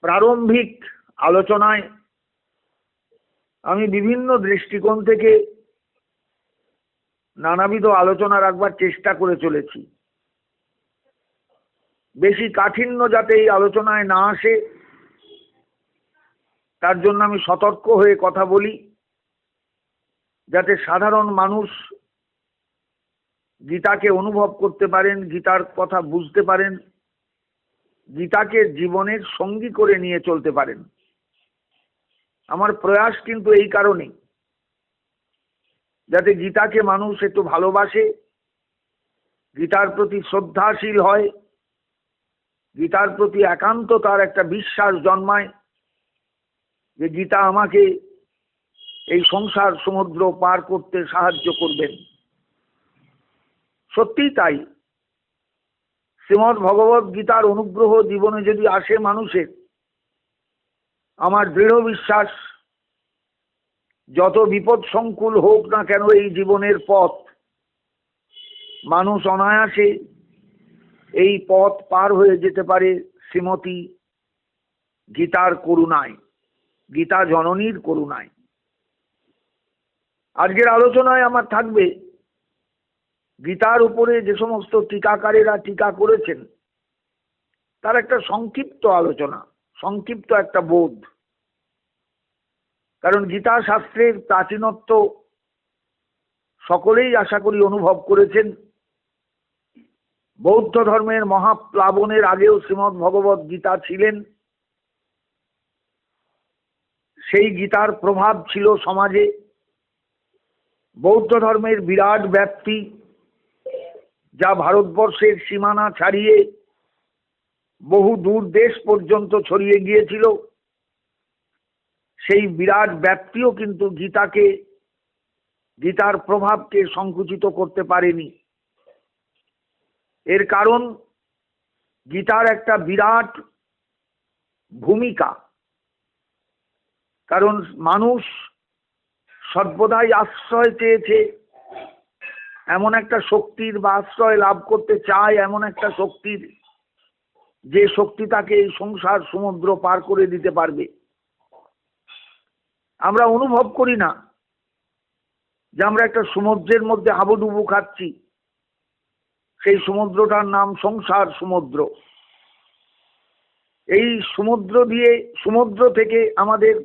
প্রারম্ভিক আলোচনায় আমি বিভিন্ন দৃষ্টিকোণ থেকে নানাবিধ আলোচনা রাখবার চেষ্টা করে চলেছি। বেশি কাঠিন্য যাতে এই আলোচনায় না আসে তার জন্য আমি সতর্ক হয়ে কথা বলি, যাতে সাধারণ মানুষ গীতাকে অনুভব করতে পারেন, গীতার কথা বুঝতে পারেন, গীতাকে জীবনের সঙ্গী করে নিয়ে চলতে পারেন। আমার প্রয়াস কিন্তু এই কারণে, যাতে গীতাকে মানুষ একটু ভালোবাসে, গীতার প্রতি শ্রদ্ধাশীল হয়, গীতার প্রতি একান্ত তার একটা বিশ্বাস জন্মায় যে গীতা আমাকে এই সংসার সমুদ্র পার করতে সাহায্য করবেন। সত্যিই তাই। শ্রীমদ্ ভগবত গীতার অনুগ্রহ জীবনে যদি আসে মানুষের, আমার দৃঢ় বিশ্বাস যত বিপদ সংকুল হোক না কেন এই জীবনের পথ, মানুষ অনায়াসে এই পথ পার হয়ে যেতে পারে শ্রীমতী গীতার করুণায়, গীতা জননীর করুণায়। আজকের আলোচনায় আমার থাকবে গীতার উপরে যে সমস্ত টিকাকারেরা টিকা করেছেন তার একটা সংক্ষিপ্ত আলোচনা, সংক্ষিপ্ত একটা বোধ। কারণ গীতা শাস্ত্রের প্রাচীনত্ব সকলেই আশা করি অনুভব করেছেন। বৌদ্ধ ধর্মের মহাপ্লাবনের আগেও শ্রীমদ্ ভগবত গীতা ছিলেন। সেই গীতার প্রভাব ছিল সমাজে। বৌদ্ধ ধর্মের বিরাট ব্যাপ্তি, যা ভারতবর্ষের সীমানা ছাড়িয়ে বহু দূর দেশ পর্যন্ত ছড়িয়ে গিয়েছিল, সেই বিরাট ব্যাপ্তিও কিন্তু গীতাকে, গীতার প্রভাবকে সংকুচিত করতে পারেনি। এর কারণ গীতার একটা বিরাট ভূমিকা। কারণ মানুষ সর্বদাই আশ্রয় চেয়েছে এমন একটা শক্তির, বা আশ্রয় লাভ করতে চায় এমন একটা শক্তির, যে শক্তি তাকে এই সংসার সমুদ্র পার করে দিতে পারবে। আমরা অনুভব করি না যে আমরা একটা সমুদ্রের মধ্যে হাবুডুবু খাচ্ছি। সেই সমুদ্রটার নাম সংসার সমুদ্র। এই সমুদ্র থেকে আমাদের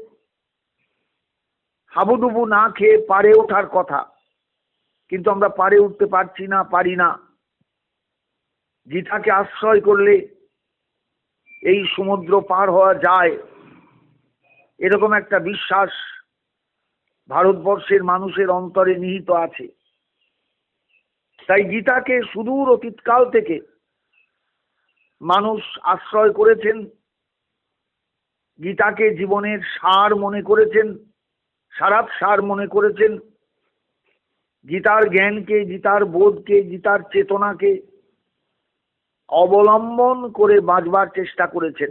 হাবুডুবু না খেয়ে পারে ওঠার কথা, কিন্তু আমরা পারে উঠতে পারছি না, পারি না। গীতাকে আশ্রয় করলে এই সমুদ্র পার হওয়া যায়, এরকম একটা বিশ্বাস ভারতবর্ষের মানুষের অন্তরে নিহিত আছে। তাই গীতাকে সুদূর অতীতকাল থেকে মানুষ আশ্রয় করেছেন, গীতাকে জীবনের সার মনে করেছেন, সারাৎ সার মনে করেছেন। গীতার জ্ঞানকে, গীতার বোধকে, গীতার চেতনাকে অবলম্বন করে বাঁচবার চেষ্টা করেছেন।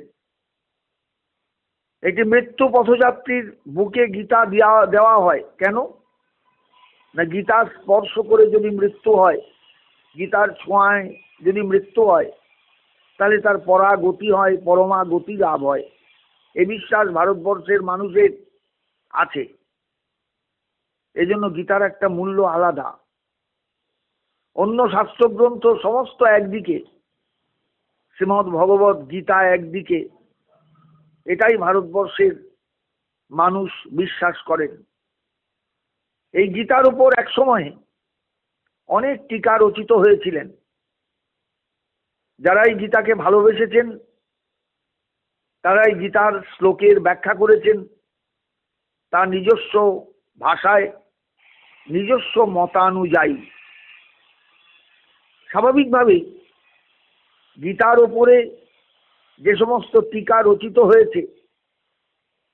একটি মৃত্যু পথযাত্রীর বুকে গীতা দেওয়া হয় কেন? না, গীতা স্পর্শ করে যদি মৃত্যু হয়, গীতার ছোঁয়ায় যদি মৃত্যু হয়, তাহলে তার পরাগতি হয়, পরমা গতি লাভ হয়। এ বিশ্বাস ভারতবর্ষের মানুষের আছে। এজন্য গীতার একটা মূল্য আলাদা। অন্য শাস্ত্রগ্রন্থ সমস্ত একদিকে, শ্রীমদ্ ভগবত গীতা একদিকে, এটাই ভারতবর্ষের মানুষ বিশ্বাস করেন। এই গীতার উপর এক সময়ে অনেক টিকা রচিত হয়েছিলেন। যারা এই গীতাকে ভালোবেসেছেন তারাই গীতার শ্লোকের ব্যাখ্যা করেছেন তার নিজস্ব ভাষায়, নিজস্ব মতানুযায়ী। স্বাভাবিকভাবেই গীতার ওপরে যে সমস্ত টিকা রচিত হয়েছে,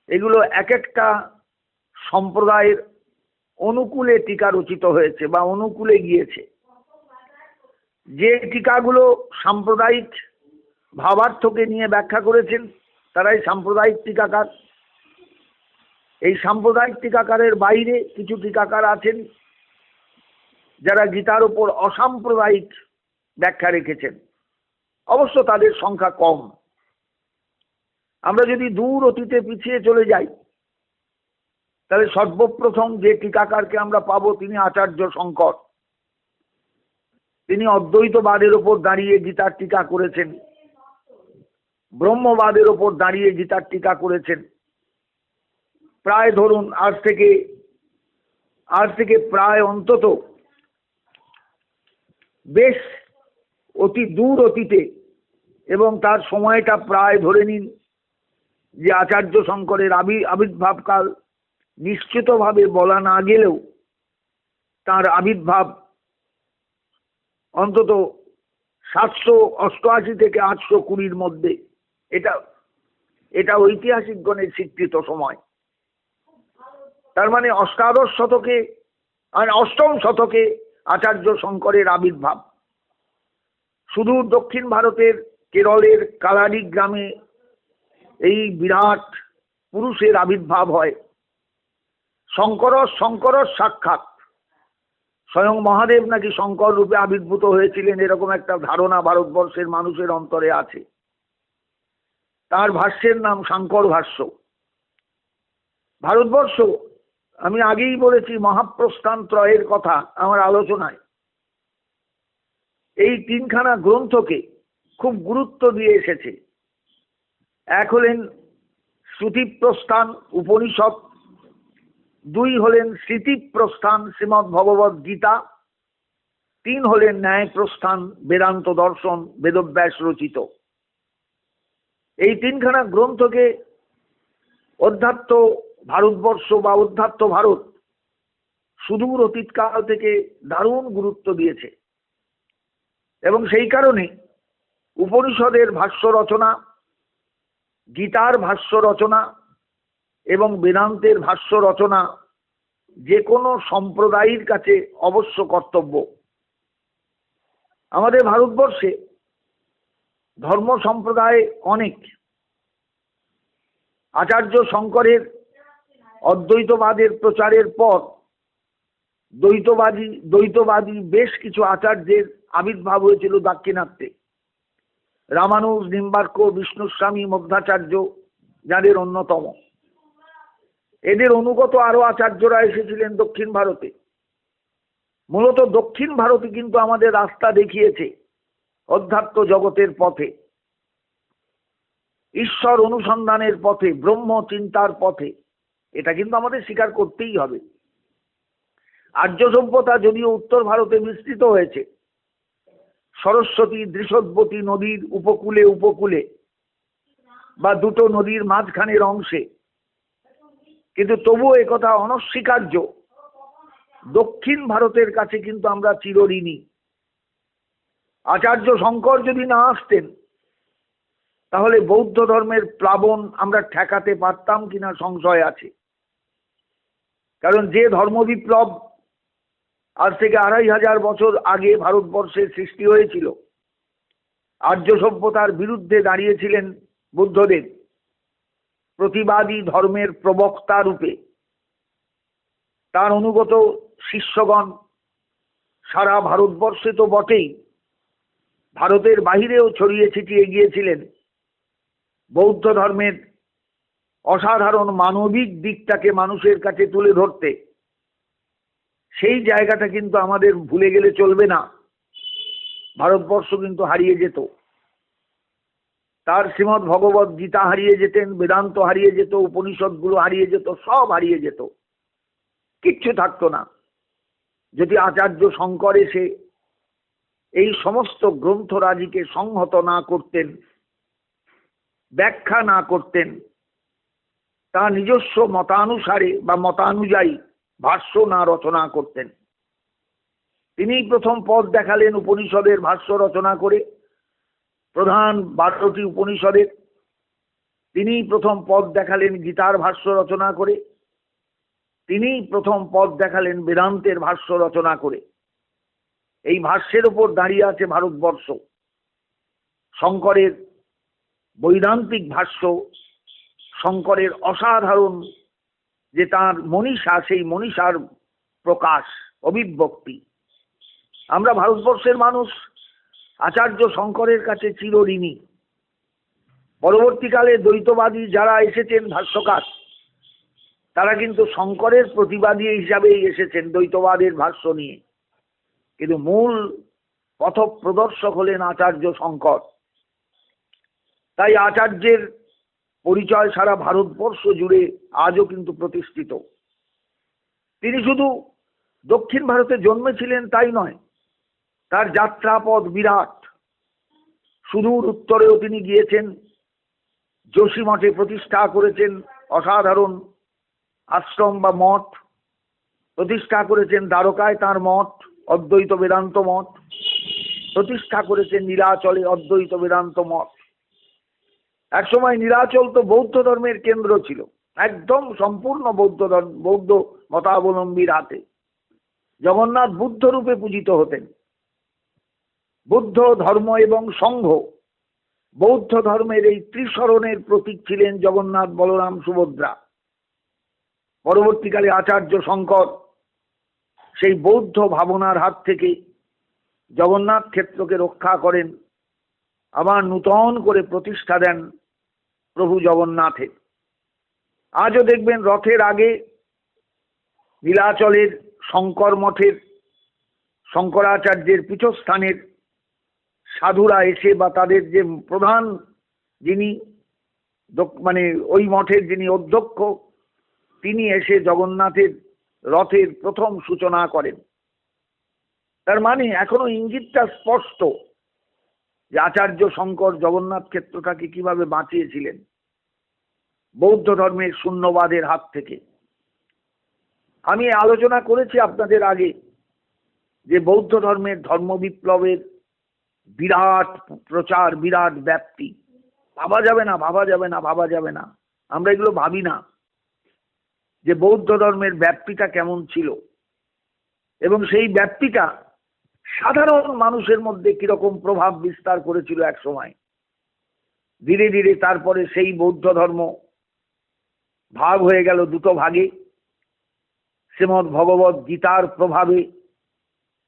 এগুলো এক একটা সম্প্রদায়ের অনুকূলে টিকা রচিত হয়েছে বা অনুকূলে গিয়েছে। যে টিকাগুলো সাম্প্রদায়িক ভাবার্থকে নিয়ে ব্যাখ্যা করেছেন তারাই সাম্প্রদায়িক টিকাকার। এই সাম্প্রদায়িক টিকাকারের বাইরে কিছু টিকাকার আছেন যারা গীতার উপর অসাম্প্রদায়িক ব্যাখ্যা রেখেছেন। অবশ্য তাদের সংখ্যা কম। আমরা যদি দূর অতীতে পিছিয়ে চলে যাই, তাহলে সর্বপ্রথম যে টিকাকারকে আমরা পাবো তিনি আচার্য শঙ্কর। তিনি অদ্বৈতবাদের ওপর দাঁড়িয়ে গীতার টিকা করেছেন, ব্রহ্মবাদের ওপর দাঁড়িয়ে গীতার টিকা করেছেন। প্রায় ধরুন আজ থেকে প্রায় অন্তত বেশ অতি দূর অতীতে, এবং তার সময়টা প্রায় ধরে নিন যে আচার্য শঙ্করের আবির্ভাবকাল নিশ্চিতভাবে বলা না গেলেও তার আবির্ভাব অন্তত 788 থেকে 820 মধ্যে। এটা ঐতিহাসিক গণের স্বীকৃত সময়। তার মানে অষ্টাদশ শতকে আর অষ্টম শতকে আচার্য শঙ্করের আবির্ভাব। সুদূর দক্ষিণ ভারতের কেরলের কালারি গ্রামে এই বিরাট পুরুষের আবির্ভাব হয়। শঙ্কর সাক্ষাৎ স্বয়ং মহাদেব নাকি শঙ্কর রূপে আবির্ভূত হয়েছিলেন, এরকম একটা ধারণা ভারতবর্ষের মানুষের অন্তরে আছে। তার ভাষ্যের নাম শাঙ্কর ভাষ্য। ভারতবর্ষ, আমি আগেই বলেছি মহাপ্রস্থান ত্রয়ের কথা আমার আলোচনায়, এই তিনখানা গ্রন্থকে খুব গুরুত্ব দিয়ে এসেছে। এক হলেন শ্রুতিপ্রস্থান উপনিষদ, দুই হলেন স্মৃতিপ্রস্থান শ্রীমদ্ ভগবদ গীতা, তিন হলেন ন্যায়প্রস্থান বেদান্ত দর্শন বেদব্যাস রচিত। এই তিনখানা গ্রন্থকে অধ্যাত্ম ভারতবর্ষ বা অধ্যাত্ম ভারত সুদূর অতীতকাল থেকে দারুণ গুরুত্ব দিয়েছে, এবং সেই কারণে উপনিষদের ভাষ্য রচনা, গীতার ভাষ্য রচনা এবং বেদান্তের ভাষ্য রচনা যে কোনো সম্প্রদায়ের কাছে অবশ্য কর্তব্য। আমাদের ভারতবর্ষে ধর্ম সম্প্রদায় অনেক। আচার্য শঙ্করের অদ্বৈতবাদের প্রচারের পর দ্বৈতবাদী বেশ কিছু আচার্যের আবির্ভাব হয়েছিল দাক্ষিণাত্যে। রামানুজ, নিম্বার্ক, বিষ্ণুস্বামী, মধ্বাচার্য যাদের অন্যতম। এদের অনুগত আরো আচার্যরা এসেছিলেন দক্ষিণ ভারতে। মূলত দক্ষিণ ভারতে কিন্তু আমাদের রাস্তা দেখিয়েছে অধ্যাত্ম জগতের পথে, ঈশ্বর অনুসন্ধানের পথে, ব্রহ্ম চিন্তার পথে। এটা কিন্তু আমাদের স্বীকার করতেই হবে। আর্য সভ্যতা যদিও উত্তর ভারতে বিস্তৃত হয়েছে, সরস্বতী দৃশদ্বতী নদীর উপকূলে বা দুটো নদীর মাঝখানের অংশে, কিন্তু তবুও একথা অনস্বীকার্য, দক্ষিণ ভারতের কাছে কিন্তু আমরা চিরঋণী। আচার্য শঙ্কর যদি না আসতেন, তাহলে বৌদ্ধ ধর্মের প্লাবন আমরা ঠেকাতে পারতাম কিনা সংশয় আছে। কারণ যে ধর্ম বিপ্লব আজ থেকে 2500 বছর আগে ভারতবর্ষে সৃষ্টি হয়েছিল, আর্য সভ্যতার বিরুদ্ধে দাঁড়িয়েছিলেন বুদ্ধদেব প্রতিবাদী ধর্মের প্রবক্তা রূপে। তার অনুগত শিষ্যগণ সারা ভারতবর্ষে তো বটেই, ভারতের বাহিরেও ছড়িয়ে ছিটিয়ে গিয়েছিলেন বৌদ্ধ ধর্মের অসাধারণ মানবিক দিকটাকে মানুষের কাছে তুলে ধরতে। সেই জায়গাটা কিন্তু আমাদের ভুলে গেলে চলবে না। ভারতবর্ষ কিন্তু হারিয়ে যেত, তার শ্রীমদ্ ভগবদ গীতা হারিয়ে যেতেন, বেদান্ত হারিয়ে যেত, উপনিষদগুলো হারিয়ে যেত, সব হারিয়ে যেত, কিচ্ছু থাকতো না যদি আচার্য শঙ্কর এসে এই সমস্ত গ্রন্থরাজিকে সংহত না করতেন, ব্যাখ্যা না করতেন, তার নিজস্ব মতানুসারে বা মতানুযায়ী ভাষ্য না রচনা করতেন। তিনিই প্রথম পথ দেখালেন উপনিষদের ভাষ্য রচনা করে, প্রধান 12টি উপনিষদের। তিনিই প্রথম পথ দেখালেন গীতার ভাষ্য রচনা করে, তিনিই প্রথম পথ দেখালেন বেদান্তের ভাষ্য রচনা করে। এই ভাষ্যের উপর দাঁড়িয়ে আছে ভারতবর্ষ। শঙ্করের বৈদান্তিক ভাষ্য, শঙ্করের অসাধারণ যে তার মনীষা, সেই মনীষার প্রকাশ, অভিব্যক্তি। আমরা ভারতবর্ষের মানুষ আচার্য শঙ্করের কাছে চিরঋণী। পরবর্তীকালে দ্বৈতবাদী যারা এসেছেন ভাষ্যকার, তারা কিন্তু শঙ্করের প্রতিবাদী হিসাবেই এসেছেন দ্বৈতবাদের ভাষ্য নিয়ে, কিন্তু মূল পথ প্রদর্শক হলেন আচার্য শঙ্কর। তাই আচার্যের পরিচয় সারা ভারতবর্ষ জুড়ে আজও কিন্তু প্রতিষ্ঠিত। তিনি শুধু দক্ষিণ ভারতে জন্মেছিলেন তাই নয়, তার যাত্রাপথ বিরাট। সুদূর উত্তরেও তিনি গিয়েছেন, যোশী মঠে প্রতিষ্ঠা করেছেন অসাধারণ আশ্রম বা মঠ, প্রতিষ্ঠা করেছেন দ্বারকায় তার মঠ, অদ্বৈত বেদান্ত মঠ, প্রতিষ্ঠা করেছেন নীলাচলে অদ্বৈত বেদান্ত মঠ। একসময় নীলাচল তো বৌদ্ধ ধর্মের কেন্দ্র ছিল, একদম সম্পূর্ণ বৌদ্ধ মতাবলম্বীর হাতে। জগন্নাথ বুদ্ধ রূপে পূজিত হতেন। বুদ্ধ ধর্ম এবং সংঘ, বৌদ্ধ ধর্মের এই ত্রিশরণের প্রতীক ছিলেন জগন্নাথ, বলরাম, সুভদ্রা। পরবর্তীকালে আচার্য শঙ্কর সেই বৌদ্ধ ভাবনার হাত থেকে জগন্নাথ ক্ষেত্রকে রক্ষা করেন, আবার নূতন করে প্রতিষ্ঠা দেন প্রভু জগন্নাথের। আজও দেখবেন রথের আগে নীলাচলের শঙ্কর মঠের শঙ্করাচার্যের পীঠস্থানের সাধুরা এসে, বা তাদের যে প্রধান যিনি মানে ওই মঠের যিনি অধ্যক্ষ, তিনি এসে জগন্নাথের রথের প্রথম সূচনা করেন। তার মানে এখনো ইঙ্গিতটা স্পষ্ট যে আচার্য শঙ্কর জগন্নাথ ক্ষেত্রটাকে কিভাবে বাঁচিয়েছিলেন বৌদ্ধ ধর্মের শূন্যবাদের হাত থেকে। আমি আলোচনা করেছি আপনাদের আগে যে বৌদ্ধ ধর্মের ধর্ম বিপ্লবের বিরাট প্রচার, বিরাট ব্যাপ্তি। ভাবা যাবে না, ভাবা যাবে না, ভাবা যাবে না, আমরা এগুলো ভাবি না যে বৌদ্ধ ধর্মের ব্যাপ্তিটা কেমন ছিল, এবং সেই ব্যাপ্তিটা সাধারণ মানুষের মধ্যে কিরকম প্রভাব বিস্তার করেছিল এক সময়। ধীরে ধীরে তারপরে সেই বৌদ্ধ ধর্ম ভাগ হয়ে গেল দুটো ভাগে। শ্রীমদ্ ভগবত গীতার প্রভাবে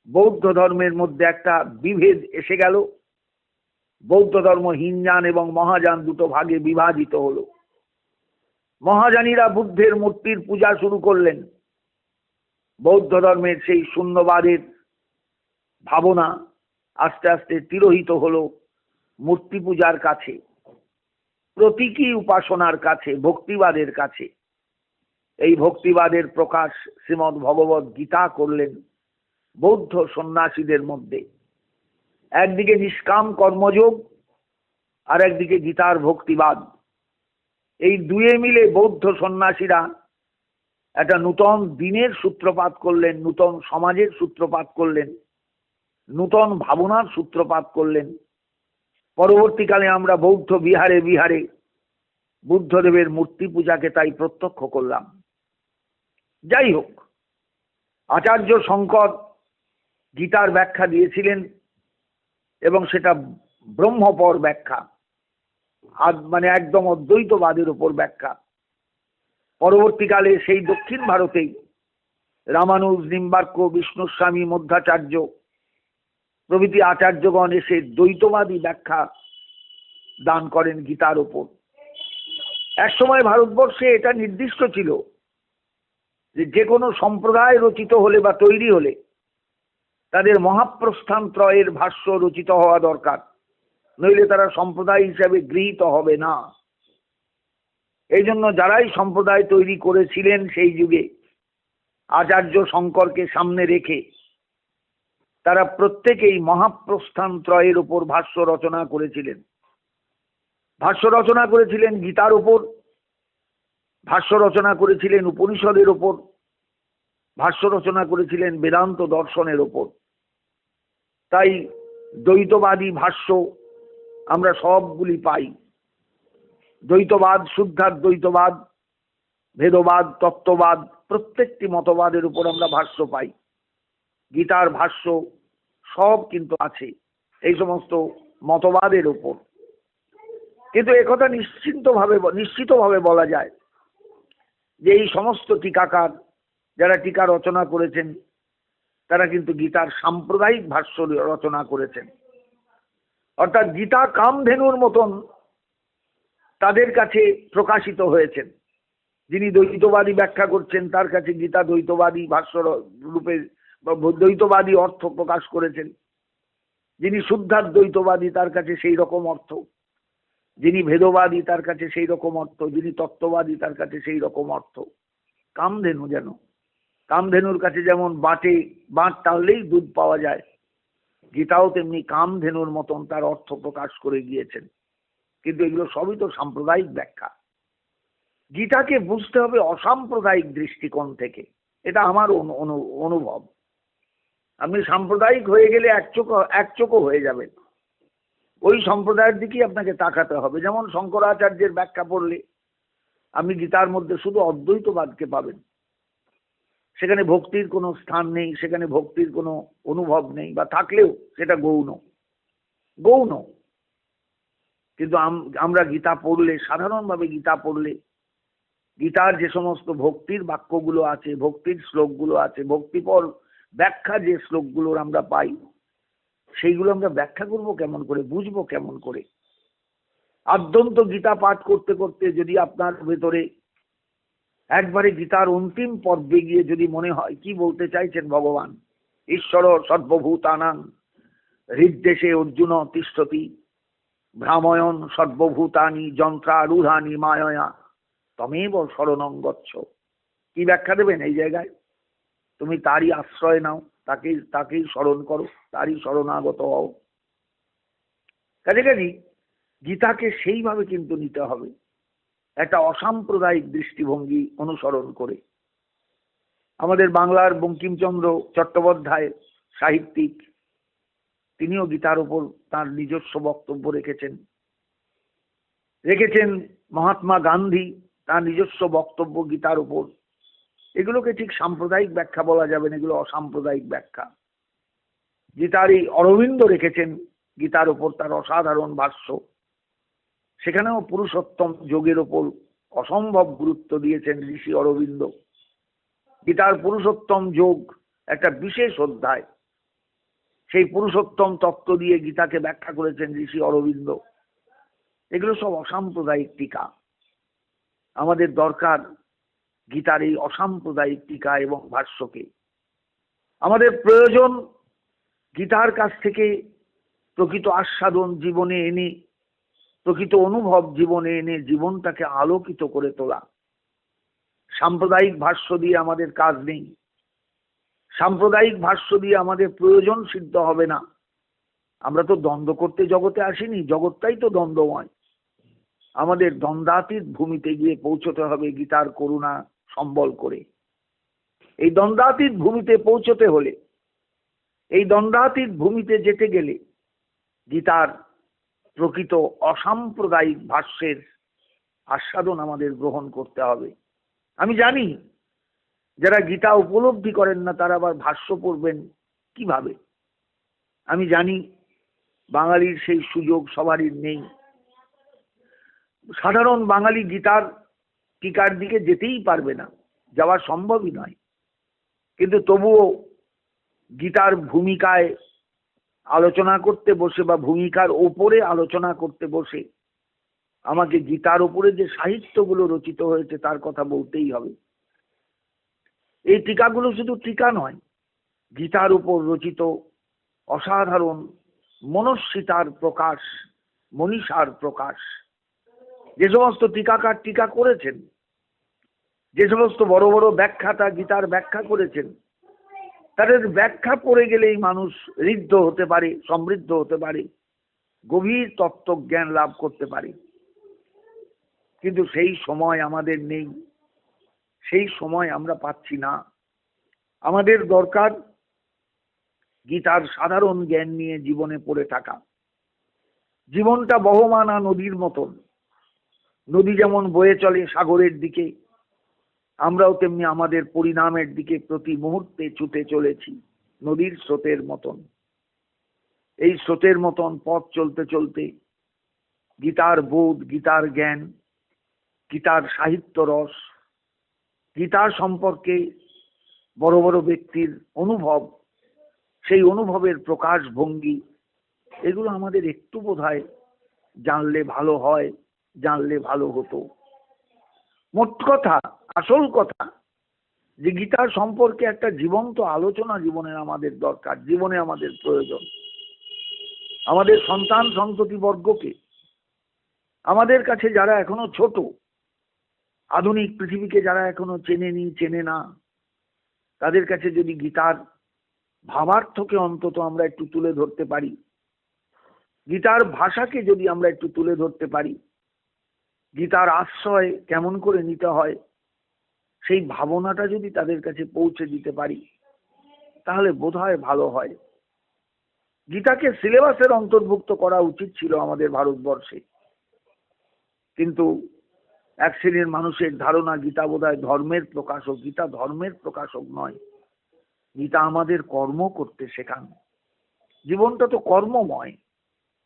বৌদ্ধ ধর্মের মধ্যে একটা বিভেদ এসে গেল। বৌদ্ধ ধর্ম হীনযান এবং মহাযান দুটো ভাগে বিভাজিত হলো। মহাযানীরা বুদ্ধের মূর্তির পূজা শুরু করলেন। বৌদ্ধ ধর্মের সেই শূন্যবাদের ভাবনা আস্তে আস্তে তিরোহিত হলো মূর্তি পূজার কাছে, প্রতীকী উপাসনার কাছে, ভক্তিবাদের কাছে। এই ভক্তিবাদের প্রকাশ শ্রীমদ্ ভগবত গীতা করলেন বৌদ্ধ সন্ন্যাসীদের মধ্যে। একদিকে নিষ্কাম কর্মযোগ, আর একদিকে গীতার ভক্তিবাদ। এই দুয়ে মিলে বৌদ্ধ সন্ন্যাসীরা একটা নূতন দিনের সূত্রপাত করলেন, নূতন সমাজের সূত্রপাত করলেন, নূতন ভাবনার সূত্রপাত করলেন। পরবর্তীকালে আমরা বৌদ্ধ বিহারে বিহারে বুদ্ধদেবের মূর্তি পূজাকে তাই প্রত্যক্ষ করলাম। যাই হোক, আচার্য শঙ্কর গীতার ব্যাখ্যা দিয়েছিলেন, এবং সেটা ব্রহ্মপর ব্যাখ্যা, মানে একদম অদ্বৈতবাদের উপর ব্যাখ্যা। পরবর্তীকালে সেই দক্ষিণ ভারতেই রামানুজ, নিম্বার্ক, বিষ্ণুস্বামী, মধ্যাচার্য প্রভৃতি আচার্যগণ এসে দ্বৈতবাদী ব্যাখ্যা দান করেন গীতার উপর। একসময় ভারতবর্ষে এটা নির্দিষ্ট ছিল যে কোনো সম্প্রদায় রচিত হলে বা তৈরি হলে তাদের মহাপ্রস্থান ত্রয়ের ভাষ্য রচিত হওয়া দরকার, নইলে তারা সম্প্রদায় হিসাবে গৃহীত হবে না। এই জন্য যারাই সম্প্রদায় তৈরি করেছিলেন সেই যুগে আচার্য শঙ্করকে সামনে রেখে তারা প্রত্যেকেই মহাপ্রস্থান ত্রয়ের উপর ভাষ্য রচনা করেছিলেন। ভাষ্য রচনা করেছিলেন গীতার উপর, ভাষ্য রচনা করেছিলেন উপনিষদের উপর, ভাষ্য রচনা করেছিলেন বেদান্ত দর্শনের উপর। তাই দ্বৈতবাদী ভাষ্য আমরা সবগুলি পাই। দ্বৈতবাদ, শুদ্ধাদ্বৈতবাদ, ভেদবাদ, তত্ত্ববাদ, প্রত্যেকটি মতবাদের উপর আমরা ভাষ্য পাই। গীতার ভাষ্য সব কিন্তু আছে এই সমস্ত মতবাদের উপর। কিন্তু একথা নিশ্চিতভাবে বলা যায় যে এই সমস্ত টিকাকার যারা টিকা রচনা করেছেন তারা কিন্তু গীতার সাম্প্রদায়িক ভাষ্য রচনা করেছেন। অর্থাৎ গীতা কামধেনুর মতন তাদের কাছে প্রকাশিত হয়েছেন। যিনি দ্বৈতবাদী ব্যাখ্যা করছেন তার কাছে গীতা দ্বৈতবাদী ভাষ্য রূপে দ্বৈতবাদী অর্থ প্রকাশ করেছেন। যিনি শুদ্ধাদ্বৈতবাদী তার কাছে সেই রকম অর্থ, যিনি ভেদবাদী তার কাছে সেই রকম অর্থ, যিনি তত্ত্ববাদী তার কাছে সেই রকম অর্থ। কামধেনু যেন, কামধেনুর কাছে যেমন বাঁট টানলেই দুধ পাওয়া যায়, গীতাও তেমনি কামধেনুর মতন তার অর্থ প্রকাশ করে গিয়েছেন। কিন্তু এগুলো সবই তো সাম্প্রদায়িক ব্যাখ্যা। গীতাকে বুঝতে হবে অসাম্প্রদায়িক দৃষ্টিকোণ থেকে, এটা আমার অনুভব। আপনি সাম্প্রদায়িক হয়ে গেলে একচোখো হয়ে যাবেন, ওই সম্প্রদায়ের দিকেই আপনাকে তাকাতে হবে। যেমন শঙ্করাচার্যের ব্যাখ্যা পড়লে আপনি গীতার মধ্যে শুধু অদ্বৈতবাদকে পাবেন, সেখানে ভক্তির কোনো স্থান নেই, সেখানে ভক্তির কোনো অনুভব নেই, বা থাকলেও সেটা গৌণ। কিন্তু আমরা গীতা পড়লে, সাধারণভাবে গীতা পড়লে, গীতার যে সমস্ত ভক্তির বাক্যগুলো আছে, ভক্তির শ্লোকগুলো আছে, ভক্তিপর ব্যাখ্যা যে শ্লোকগুলোর আমরা পাই, সেইগুলো আমরা ব্যাখ্যা করব কেমন করে, বুঝবো কেমন করে? আদ্যন্ত গীতা পাঠ করতে করতে যদি আপনার ভেতরে একবারে গীতার অন্তিম পর্বে গিয়ে যদি মনে হয় কি বলতে চাইছেন ভগবান, ঈশ্বর সর্বভূতানাং হৃদ্দেশে অর্জুন তিষ্ঠতি ভ্রাময়ন সর্বভূতানি যন্ত্রারূঢ়ানি মায়য়া তমেব শরণং গচ্ছ। কি ব্যাখ্যা দেবেন এই জায়গায়? তুমি তারই আশ্রয় নাও, তাকেই স্মরণ করো, তারই শরণাগত হও। কাজে গীতাকে সেইভাবে কিন্তু নিতে হবে, একটা অসাম্প্রদায়িক দৃষ্টিভঙ্গি অনুসরণ করে। আমাদের বাংলার বঙ্কিমচন্দ্র চট্টোপাধ্যায় সাহিত্যিক, তিনিও গীতার উপর তার নিজস্ব বক্তব্য রেখেছেন। মহাত্মা গান্ধী তার নিজস্ব বক্তব্য গীতার উপর। এগুলোকে ঠিক সাম্প্রদায়িক ব্যাখ্যা বলা যাবে না, এগুলো অসাম্প্রদায়িক ব্যাখ্যা। গীতার এই অরবিন্দ রেখেছেন গীতার উপর তার অসাধারণ ভাষ্য, সেখানেও পুরুষোত্তম যোগের উপর অসম্ভব গুরুত্ব দিয়েছেন ঋষি অরবিন্দ। গীতার পুরুষোত্তম যোগ একটা বিশেষ অধ্যায়, সেই পুরুষোত্তম তত্ত্ব দিয়ে গীতাকে ব্যাখ্যা করেছেন ঋষি অরবিন্দ। এগুলো সব অসাম্প্রদায়িক টিকা। আমাদের দরকার গীতার এই অসাম্প্রদায়িক টিকা এবং ভাষ্যকে। আমাদের প্রয়োজন গীতার কাছ থেকে প্রকৃত আস্বাদন জীবনে এনে, প্রকৃত অনুভব জীবনে এনে জীবনটাকে আলোকিত করে তোলা। সাম্প্রদায়িক ভাষ্য দিয়ে আমাদের কাজ নেই, সাম্প্রদায়িক ভাষ্য দিয়ে আমাদের প্রয়োজন সিদ্ধ হবে না। আমরা তো দ্বন্দ্ব করতে জগতে আসিনি, জগৎটাই তো দ্বন্দ্বময়। আমাদের দ্বন্দ্বাতীত ভূমিতে গিয়ে পৌঁছতে হবে গীতার করুণা সম্বল করে। এই দ্বন্দ্বাতীত ভূমিতে পৌঁছতে হলে, এই দ্বন্দ্বাতীত ভূমিতে যেতে গেলে গীতার প্রকৃত অসাম্প্রদায়িক ভাষ্যের আস্বাদন আমাদের গ্রহণ করতে হবে। আমি জানি যারা গীতা উপলব্ধি করেন না তারা আবার ভাষ্য পড়বেন কিভাবে। আমি জানি বাঙালির সেই সুযোগ সবারই নেই। সাধারণ বাঙালি গীতার টিকার দিকে যেতেই পারবে না, যাওয়া সম্ভবই নয়। কিন্তু তবুও গীতার ভূমিকায় আলোচনা করতে বসে বা ভূমিকার ওপরে আলোচনা করতে বসে আমাকে গীতার উপরে যে সাহিত্যগুলো রচিত হয়েছে তার কথা বলতেই হবে। এই টিকাগুলো শুধু টিকা নয়, গীতার উপর রচিত অসাধারণ মনস্বিতার প্রকাশ, মনীষার প্রকাশ। যে সমস্ত টিকাকার টিকা করেছেন, যে সমস্ত বড় বড় ব্যাখ্যাতা গীতার ব্যাখ্যা করেছেন, তাদের ব্যাখ্যা পড়ে গেলেই মানুষ ঋদ্ধ হতে পারে, সমৃদ্ধ হতে পারে, গভীর তত্ত্বজ্ঞান লাভ করতে পারে। কিন্তু সেই সময় আমাদের নেই, সেই সময় আমরা পাচ্ছি না। আমাদের দরকার গীতার সাধারণ জ্ঞান নিয়ে জীবনে পড়ে থাকা। জীবনটা বহমানা নদীর মতন, নদী যেমন বয়ে চলে সাগরের দিকে, আমরাও তেমনি আমাদের পরিণামের দিকে প্রতি মুহূর্তে ছুটে চলেছি নদীর স্রোতের মতন। এই স্রোতের মতন পথ চলতে চলতে গীতার বোধ, গীতার জ্ঞান, গীতার সাহিত্য রস, গীতার সম্পর্কে বড় বড় ব্যক্তির অনুভব, সেই অনুভবের প্রকাশ ভঙ্গি, এগুলো আমাদের একটু বোধহয় জানলে ভালো হয়, জানলে ভালো হতো। মোট কথা, আসল কথা, যে গীতার সম্পর্কে একটা জীবন্ত আলোচনা জীবনে আমাদের দরকার, জীবনে আমাদের প্রয়োজন। আমাদের সন্তান সন্ততি বর্গকে, আমাদের কাছে যারা এখনো ছোট, আধুনিক পৃথিবীকে যারা এখনো চেনেনি, চেনে না, তাদের কাছে যদি গীতার ভাবার্থকে অন্তত আমরা একটু তুলে ধরতে পারি, গীতার ভাষাকে যদি আমরা একটু তুলে ধরতে পারি, গীতার আশ্রয় কেমন করে নিতে হয় সেই ভাবনাটা যদি তাদের কাছে পৌঁছে দিতে পারি, তাহলে বোধহয় ভালো হয়। গীতাকে সিলেবাসের অন্তর্ভুক্ত করা উচিত ছিল আমাদের ভারতবর্ষে, কিন্তু এক শ্রেণীর মানুষের ধারণা গীতা বোধহয় ধর্মের প্রকাশক। গীতা ধর্মের প্রকাশক নয়, গীতা আমাদের কর্ম করতে শেখান। জীবনটা তো কর্মময়,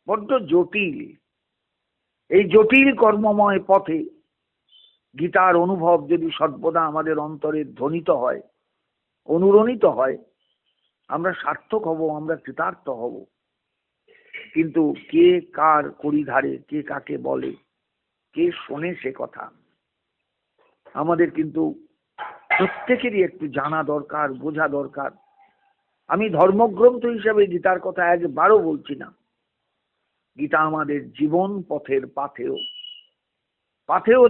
বড্ড জটিল। এই জটিল কর্মময় পথে গীতার অনুভব যদি সর্বদা আমাদের অন্তরে ধ্বনিত হয়, অনুরণিত হয়, আমরা সার্থক হব, আমরা কৃতার্থ হব। কিন্তু কে কার কড়ি ধারে, কে কাকে বলে, কে শোনে সে কথা আমাদের কিন্তু প্রত্যেকেরই একটু জানা দরকার, বোঝা দরকার। আমি ধর্মগ্রন্থ হিসাবে গীতার কথা একবারও বলছি না। গীতা আমাদের জীবন পথের পাথেয়। পাথেয়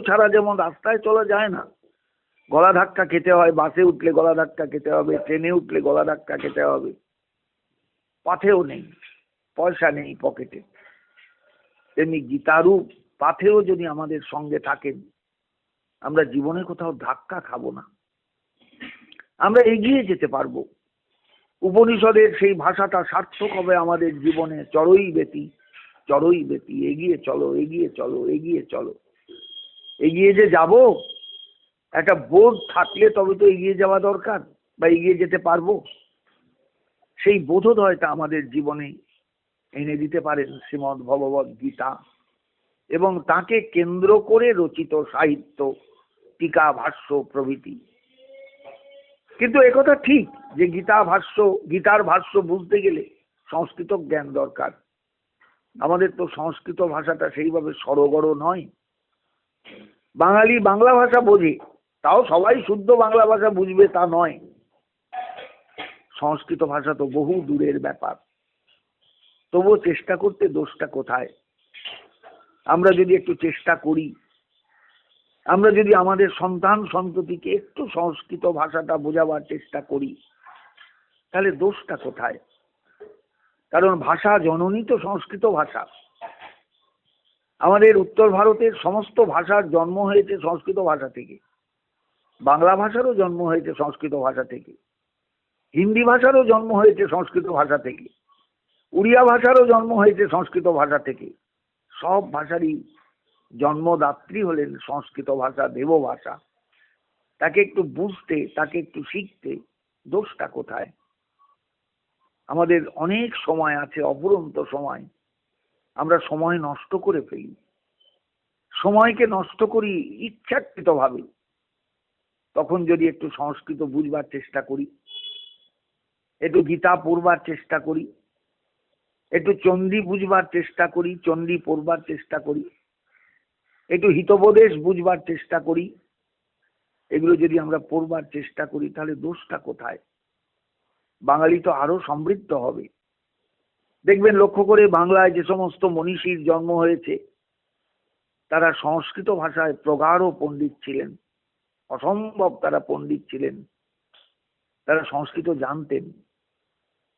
ছাড়া যেমন রাস্তায় চলা যায় না, গলা ধাক্কা খেতে হয়, বাসে উঠলে গলা ধাক্কা খেতে হবে, ট্রেনে উঠলে গলা ধাক্কা খেতে হবে। পাথেয় নেই, পয়সা নেই পকেটে, তেমনি গীতারও পাথেয় যদি আমাদের সঙ্গে থাকেন, আমরা জীবনে কোথাও ধাক্কা খাবো না, আমরা এগিয়ে যেতে পারবো। উপনিষদের সেই ভাষাটা সার্থক হবে আমাদের জীবনে। চড়ই বেতি, চড়ই বেতি, এগিয়ে চলো, এগিয়ে চলো, এগিয়ে চলো। এগিয়ে যে যাব, একটা বোধ থাকলে তবে তো এগিয়ে যাওয়া দরকার, বা এগিয়ে যেতে পারবো। সেই বোধোদয়টা আমাদের জীবনে এনে দিতে পারেন শ্রীমদ্ ভগবদ গীতা এবং তাকে কেন্দ্র করে রচিত সাহিত্য, টিকা, ভাষ্য প্রভৃতি। কিন্তু একথা ঠিক যে গীতার ভাষ্য বুঝতে গেলে সংস্কৃত জ্ঞান দরকার। আমাদের তো সংস্কৃত ভাষাটা সেইভাবে সরগড় নয়। বাঙালি বাংলা ভাষা বোঝে, তাও সবাই শুদ্ধ বাংলা ভাষা বুঝবে তা নয়। সংস্কৃত ভাষা তো বহু দূরের ব্যাপার। তবুও চেষ্টা করতে দোষটা কোথায়? আমরা যদি একটু চেষ্টা করি, আমরা যদি আমাদের সন্তান সন্ততিকে একটু সংস্কৃত ভাষাটা বোঝাবার চেষ্টা করি, তাহলে দোষটা কোথায়? কারণ ভাষা জননী তো সংস্কৃত ভাষা। আমাদের উত্তর ভারতের সমস্ত ভাষার জন্ম হয়েছে সংস্কৃত ভাষা থেকে। বাংলা ভাষারও জন্ম হয়েছে সংস্কৃত ভাষা থেকে, হিন্দি ভাষারও জন্ম হয়েছে সংস্কৃত ভাষা থেকে, উড়িয়া ভাষারও জন্ম হয়েছে সংস্কৃত ভাষা থেকে। সব ভাষারই জন্মদাত্রী হলেন সংস্কৃত ভাষা, দেব ভাষা। তাকে একটু বুঝতে, তাকে একটু শিখতে দোষটা কোথায়? আমাদের অনেক সময় আছে, অফুরন্ত সময়, আমরা সময় নষ্ট করে ফেলি। সময়কে নষ্ট করি ইচ্ছাকৃতভাবে। তখন যদি একটু সংস্কৃত বুঝবার চেষ্টা করি, একটু গীতা পড়বার চেষ্টা করি, একটু চণ্ডী বুঝবার চেষ্টা করি, চণ্ডী পড়বার চেষ্টা করি, একটু হিতোপদেশ বুঝবার চেষ্টা করি, এগুলো যদি আমরা পড়বার চেষ্টা করি, তাহলে দোষটা কোথায়? বাঙালি তো আরো সমৃদ্ধ হবে। দেখবেন লক্ষ্য করে, বাংলায় যে সমস্ত মনীষীর জন্ম হয়েছে তারা সংস্কৃত ভাষায় প্রগাঢ় পণ্ডিত ছিলেন, অসম্ভব তারা পণ্ডিত ছিলেন, তারা সংস্কৃত জানতেন।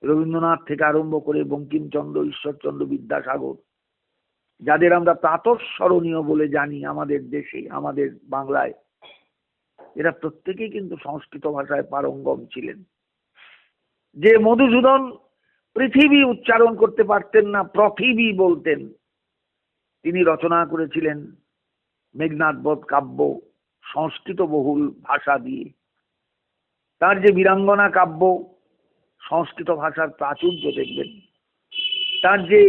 রবীন্দ্রনাথ থেকে আরম্ভ করে বঙ্কিমচন্দ্র, ঈশ্বরচন্দ্র বিদ্যাসাগর, যাদের আমরা প্রাতঃস্মরণীয় বলে জানি আমাদের দেশে, আমাদের বাংলায়, এরা প্রত্যেকেই কিন্তু সংস্কৃত ভাষায় পারঙ্গম ছিলেন। যে মধুসূদন পৃথিবী উচ্চারণ করতে পারতেন না, পৃথিবী বলতেন, তিনি রচনা করেছিলেন মেঘনাদ বধ কাব্য সংস্কৃত বহুল ভাষা দিয়ে। তার যে বীরাঙ্গনা কাব্য, সংস্কৃত ভাষার প্রাচুর্য দেখবেন। তার যে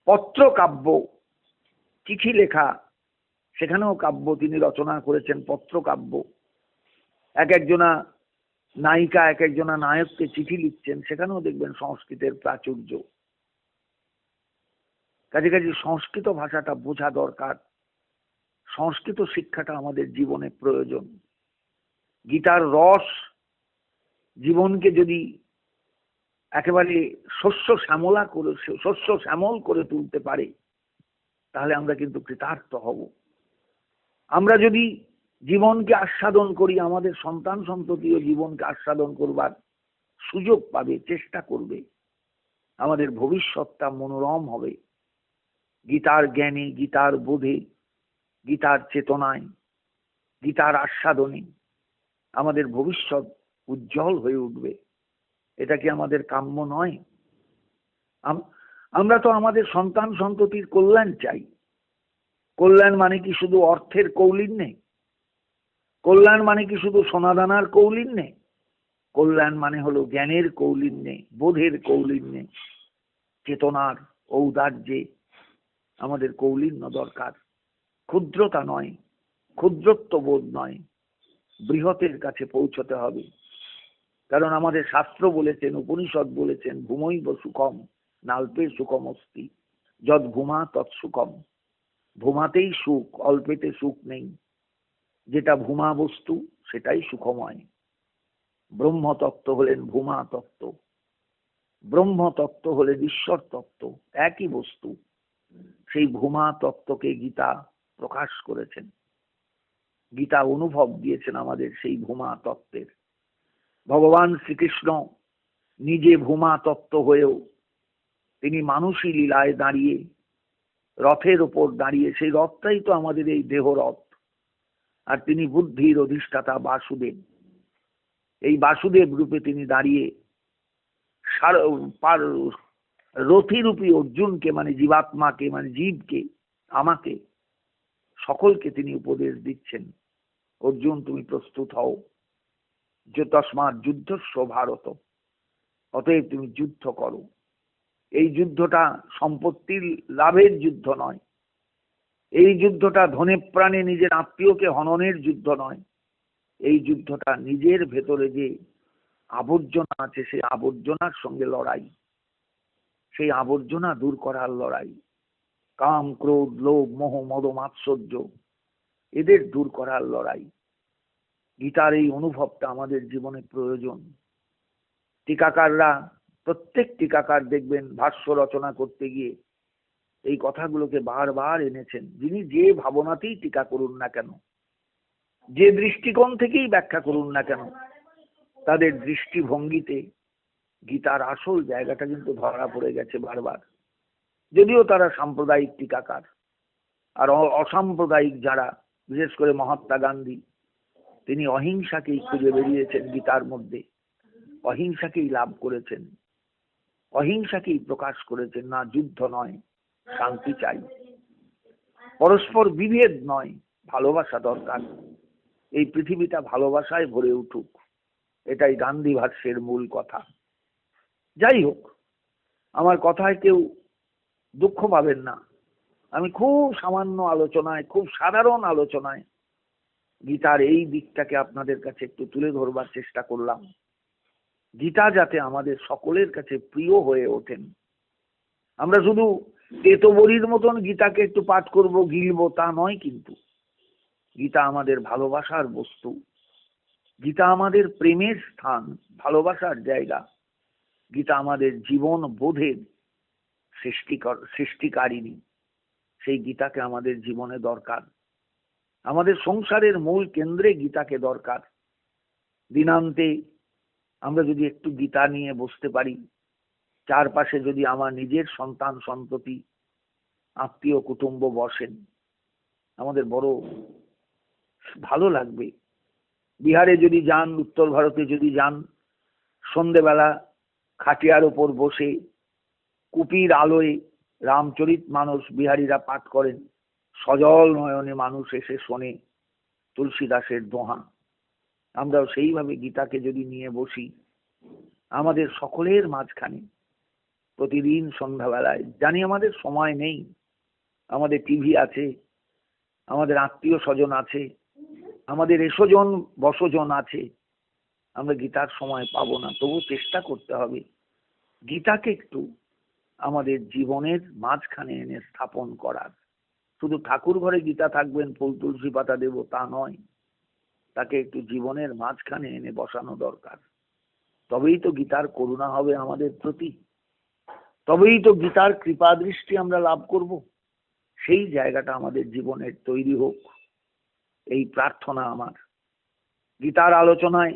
পত্র কাব্য, চিঠি লেখা, সেখানেও কাব্য তিনি রচনা করেছেন, পত্র কাব্য। এক একজনা নায়িকা এক একজনা নায়ককে চিঠি লিখছেন, সেখানেও দেখবেন সংস্কৃতের প্রাচুর্য। কাজে কাজে সংস্কৃত ভাষাটা বোঝা দরকার, সংস্কৃত শিক্ষাটা আমাদের জীবনে প্রয়োজন। গীতার রস জীবনকে যদি একেবারে শস্য শ্যামল করে তুলতে পারে, তাহলে আমরা কিন্তু কৃতার্থ হব। আমরা যদি জীবনকে আস্বাদন করি, আমাদের সন্তান সন্ততিও জীবনকে আস্বাদন করবার সুযোগ পাবে, চেষ্টা করবে, আমাদের ভবিষ্যৎটা মনোরম হবে। গীতার জ্ঞানে, গীতার বোধে, গীতার চেতনায়, গীতার আস্বাদনে আমাদের ভবিষ্যৎ উজ্জ্বল হয়ে উঠবে। এটা কি আমাদের কাম্য নয়? আমরা তো আমাদের সন্তান সন্ততির কল্যাণ চাই। কল্যাণ মানে কি শুধু অর্থের কৌলিন্যে? কল্যাণ মানে কি শুধু সোনাদানার কৌলিন্যে? কল্যাণ মানে হলো জ্ঞানের কৌলিন্যে, বোধের কৌলিন্যে, চেতনার ঔদার্যে আমাদের কৌলিন্য দরকার। ক্ষুদ্রতা নয়, ক্ষুদ্রত্ব বোধ নয়, বৃহতের কাছে পৌঁছতে হবে। কারণ আমাদের শাস্ত্র বলেছেন, উপনিষদ বলেছেন, ভূমৈব সুখম নাল্পে সুখম অস্তি, যদ ভূমা তৎ সুখম। ভূমাতেই সুখ, অল্পেতে সুখ নেই। যেটা ভূমা বস্তু সেটাই সুখময়। ব্রহ্মতত্ত্ব হলেন ভূমা তত্ত্ব, ব্রহ্মতত্ত্ব হলেন ঈশ্বর তত্ত্ব, একই বস্তু। সেই ভূমা তত্ত্বকে গীতা প্রকাশ করেছেন। গীতা অনুভব দিয়েছেন আমাদের সেই ভূমা তত্ত্বের। ভগবান শ্রীকৃষ্ণ নিজে ভূমা তত্ত্ব হয়েও তিনি মানুষী লীলায় দাঁড়িয়ে, রথের ওপর দাঁড়িয়ে, সেই রথটাই তো আমাদের এই দেহরথ, আর তিনি বুদ্ধির অধিষ্ঠাতা বাসুদেব। এই বাসুদেব রূপে তিনি দাঁড়িয়ে রথিরূপী অর্জুনকে, মানে জীবাত্মাকে, মানে জীবকে, আমাকে, সকলকে তিনি উপদেশ দিচ্ছেন, অর্জুন তুমি প্রস্তুত হও, যে তস্মাৎ যুদ্ধস্য ভারত, অতএব তুমি যুদ্ধ করো। এই যুদ্ধটা সম্পত্তির লাভের যুদ্ধ নয়, এই যুদ্ধটা ধনে প্রাণে নিজের আত্মীয়কে হননের যুদ্ধ নয়, এই যুদ্ধটা নিজের ভেতরে যে আবর্জনা আছে সেই আবর্জনার সঙ্গে লড়াই, সেই আবর্জনা দূর করার লড়াই। কাম, ক্রোধ, লোভ, মোহ, মদ, মাৎসর্য, এদের দূর করার লড়াই। গীতার এই অনুভবটা আমাদের জীবনে প্রয়োজন। টিকাকাররা, প্রত্যেক টিকাকার দেখবেন ভাষ্য রচনা করতে গিয়ে এই কথাগুলোকে বারবার এনেছেন। যিনি যে ভাবনাতেই টিকা করুন না কেন, যে দৃষ্টিকোণ থেকেই ব্যাখ্যা করুন না কেন, তাদের দৃষ্টিভঙ্গিতে গীতার আসল জায়গাটা কিন্তু ধরা পড়ে গেছে বারবার। যদিও তারা সাম্প্রদায়িক টিকাকার, আর অসাম্প্রদায়িক যারা, বিশেষ করে মহাত্মা গান্ধী, তিনি অহিংসাকেই খুঁজে বেরিয়েছেন গীতার মধ্যে, অহিংসাকেই লাভ করেছেন, অহিংসাকেই প্রকাশ করেছেন। না, যুদ্ধ নয়, শান্তি চাই, পরস্পর বিভেদ নয়, ভালোবাসা দরকার। এই পৃথিবীটা ভালোবাসায় ভরে উঠুক, এটাই গান্ধী ভাষ্যের মূল কথা। যাই হোক, আমার কথায় কেউ দুঃখ পাবেন না। আমি খুব সামান্য আলোচনায়, খুব সাধারণ আলোচনায় গীতার এই দিকটাকে আপনাদের কাছে একটু তুলে ধরবার চেষ্টা করলাম। গীতা যাতে আমাদের সকলের কাছে প্রিয় হয়ে ওঠেন। আমরা শুধু তেতবরির মতন গীতাকে একটু পাঠ করব, গিলবো, তা নয় কিন্তু। গীতা আমাদের ভালোবাসার বস্তু, গীতা আমাদের প্রেমের স্থান, ভালোবাসার জায়গা। গীতা আমাদের জীবন বোধের সৃষ্টিকারিণী। সেই গীতাকে আমাদের জীবনে দরকার। আমাদের সংসারের মূল কেন্দ্রে গীতাকে দরকার। দিনান্তে আমরা যদি একটু গীতা নিয়ে বসতে পারি, চারপাশে যদি আমার নিজের সন্তান সন্ততি, আত্মীয় কুটুম্ব বসেন, আমাদের বড় ভালো লাগবে। বিহারে যদি যান, উত্তর ভারতে যদি যান, সন্ধেবেলা খাটিয়ার ওপর বসে কুপির আলোয় রামচরিত মানস বিহারীরা পাঠ করেন, সজল নয়নে মানুষ এসে শোনে তুলসীদাসের দোহা। আমরাও সেইভাবে গীতাকে যদি নিয়ে বসি আমাদের সকলের মাঝখানে প্রতিদিন সন্ধ্যাবেলায়, জানি আমাদের সময় নেই, আমাদের টিভি আছে, আমাদের আত্মীয় স্বজন আছে, আমাদের এসোজন বসজন আছে, আমরা গীতার সময় পাবো না, তবু চেষ্টা করতে হবে গীতাকে একটু আমাদের জীবনের মাঝখানে এনে স্থাপন করার। শুধু ঠাকুর ঘরে গীতা থাকবেন, ফুল তুলসী পাতা দেব তা নয়, তাকে একটু জীবনের মাঝখানে এনে বসানো দরকার। তবেই তো গীতার করুণা হবে আমাদের প্রতি, তবেই তো গীতার কৃপা দৃষ্টি আমরা লাভ করব। সেই জায়গাটা আমাদের জীবনের তৈরি হোক, এই প্রার্থনা আমার। গীতার আলোচনায়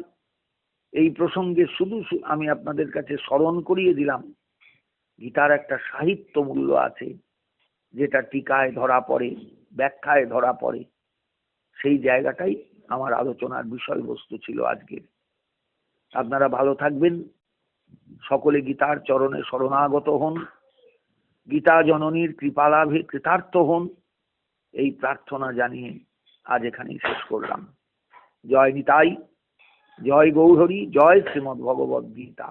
এই প্রসঙ্গে শুধু আমি আপনাদের কাছে স্মরণ করিয়ে দিলাম, গীতার একটা সাহিত্য মূল্য আছে, যেটা টিকায় ধরা পড়ে, ব্যাখ্যায় ধরা পড়ে। সেই জায়গাটাই আমার আলোচনার বিষয়বস্তু ছিল আজকের। আপনারা ভালো থাকবেন, সকলে গীতার চরণে শরণাগত হন, গীতা জননীর কৃপালাভে কৃতার্থ হন, এই প্রার্থনা জানিয়ে আজ এখানেই শেষ করলাম। জয় নিতাই, জয় গৌরহরি, জয় শ্রীমদ্ ভগবদ্ গীতা।